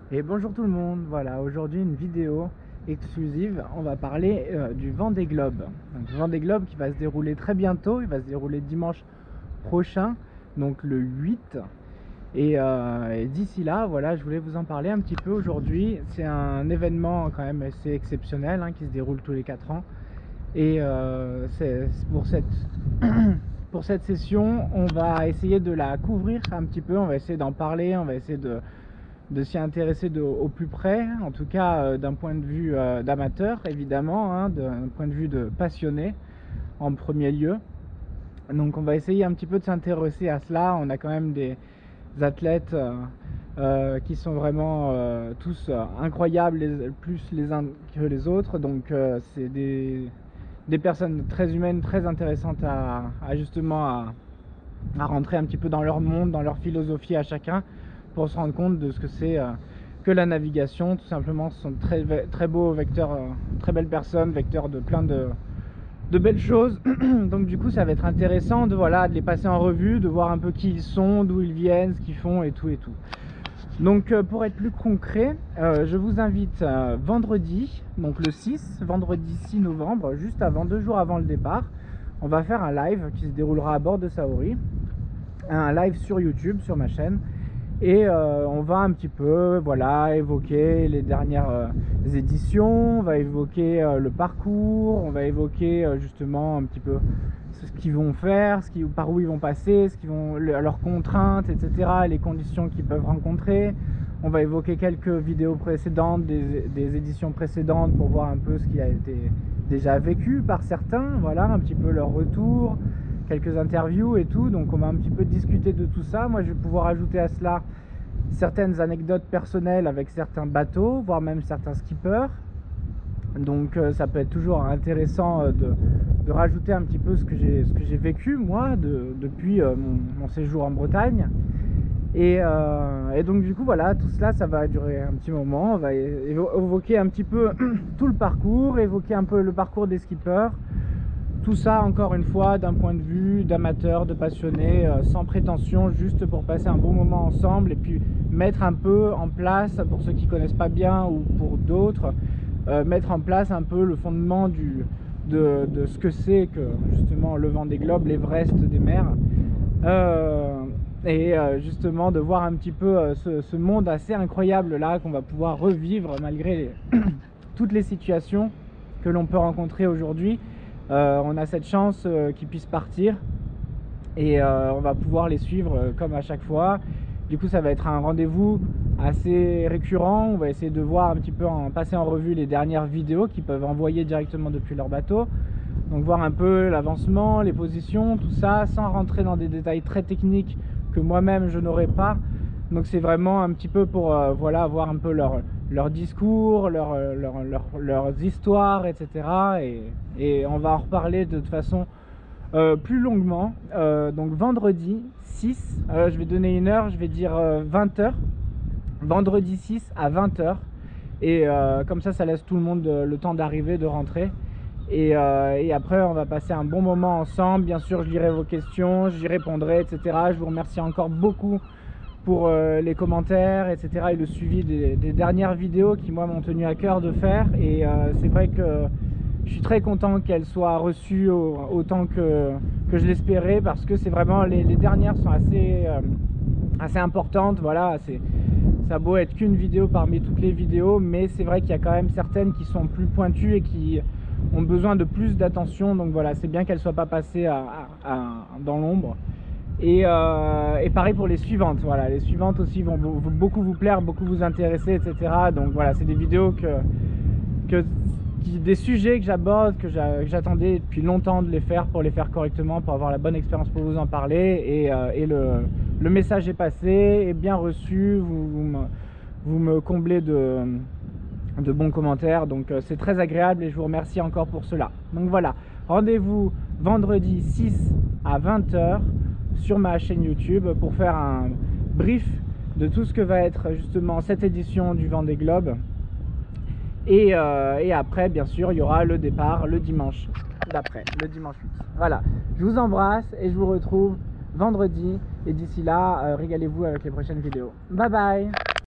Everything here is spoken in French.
Et bonjour tout le monde, voilà, aujourd'hui une vidéo exclusive, on va parler du Vendée Globe. Donc, le Vendée Globe qui va se dérouler très bientôt, il va se dérouler dimanche prochain, donc le 8. Et d'ici là, voilà, je voulais vous en parler un petit peu aujourd'hui. C'est un événement quand même assez exceptionnel qui se déroule tous les 4 ans. Et c'est pour cette session, on va essayer de la couvrir un petit peu, on va essayer d'en parler, on va essayer de s'y intéresser au plus près, en tout cas d'un point de vue d'amateur évidemment, d'un point de vue de passionné en premier lieu. Donc on va essayer un petit peu de s'intéresser à cela. On a quand même des athlètes qui sont vraiment tous incroyables, plus les uns que les autres. Donc c'est des personnes très humaines, très intéressantes à rentrer un petit peu dans leur monde, dans leur philosophie à chacun, pour se rendre compte de ce que c'est que la navigation. Tout simplement, ce sont très beaux vecteurs, très belles personnes, vecteurs de plein de belles choses. Donc du coup ça va être intéressant de les passer en revue, de voir un peu qui ils sont, d'où ils viennent, ce qu'ils font et tout. Donc pour être plus concret, je vous invite vendredi, donc le 6, vendredi 6 novembre, juste avant, 2 jours avant le départ, on va faire un live qui se déroulera à bord de Saori, un live sur YouTube, sur ma chaîne. Et on va un petit peu évoquer les dernières éditions, on va évoquer le parcours, on va évoquer justement un petit peu ce qu'ils vont faire, par où ils vont passer, leurs contraintes, etc., les conditions qu'ils peuvent rencontrer. On va évoquer quelques vidéos précédentes, des éditions précédentes, pour voir un peu ce qui a été déjà vécu par certains, un petit peu leur retour, quelques interviews et tout. Donc on va un petit peu discuter de tout ça. Moi je vais pouvoir ajouter à cela certaines anecdotes personnelles avec certains bateaux, voire même certains skippers. Donc ça peut être toujours intéressant de rajouter un petit peu ce que j'ai vécu moi depuis mon séjour en Bretagne. Et donc du coup tout cela, ça va durer un petit moment. On va évoquer un petit peu tout le parcours, évoquer un peu le parcours des skippers. Tout ça, encore une fois, d'un point de vue d'amateur, de passionné, sans prétention, juste pour passer un bon moment ensemble et puis mettre un peu en place, pour ceux qui ne connaissent pas bien ou pour d'autres, mettre en place un peu le fondement de ce que c'est que justement le Vendée Globe, l'Everest des mers. Justement de voir un petit peu ce monde assez incroyable là qu'on va pouvoir revivre malgré toutes les situations que l'on peut rencontrer aujourd'hui. On a cette chance qu'ils puissent partir et on va pouvoir les suivre comme à chaque fois. Du coup ça va être un rendez-vous assez récurrent. On va essayer de voir un petit peu, passer en revue les dernières vidéos qu'ils peuvent envoyer directement depuis leur bateau. Donc voir un peu l'avancement, les positions, tout ça, sans rentrer dans des détails très techniques que moi-même je n'aurais pas. Donc c'est vraiment un petit peu pour voir un peu leur discours, leurs histoires, etc. Et on va en reparler de toute façon plus longuement. Donc vendredi 6, je vais donner une heure, je vais dire 20h. Vendredi 6 à 20h. Et comme ça laisse tout le monde le temps d'arriver, de rentrer. Et après on va passer un bon moment ensemble. Bien sûr je lirai vos questions, j'y répondrai, etc. Je vous remercie encore beaucoup pour les commentaires, etc. et le suivi des dernières vidéos qui moi m'ont tenu à cœur de faire. Et c'est vrai que je suis très content qu'elles soient reçues autant que je l'espérais, parce que c'est vraiment les dernières sont assez importantes. Ça a beau être qu'une vidéo parmi toutes les vidéos, mais c'est vrai qu'il y a quand même certaines qui sont plus pointues et qui ont besoin de plus d'attention. Donc c'est bien qu'elles ne soient pas passées dans l'ombre. Et pareil pour les suivantes. Les suivantes aussi vont beaucoup vous plaire, beaucoup vous intéresser, etc. Donc c'est des vidéos des sujets que j'aborde, que j'attendais depuis longtemps de les faire, pour les faire correctement, pour avoir la bonne expérience pour vous en parler. Et le message est passé, est bien reçu, vous me comblez de bons commentaires, donc c'est très agréable et je vous remercie encore pour cela. Donc rendez-vous vendredi 6 à 20h sur ma chaîne YouTube pour faire un brief de tout ce que va être justement cette édition du Vendée Globe. Et après, bien sûr, il y aura le départ le dimanche d'après, le dimanche 8. Je vous embrasse et je vous retrouve vendredi. Et d'ici là, régalez-vous avec les prochaines vidéos. Bye bye!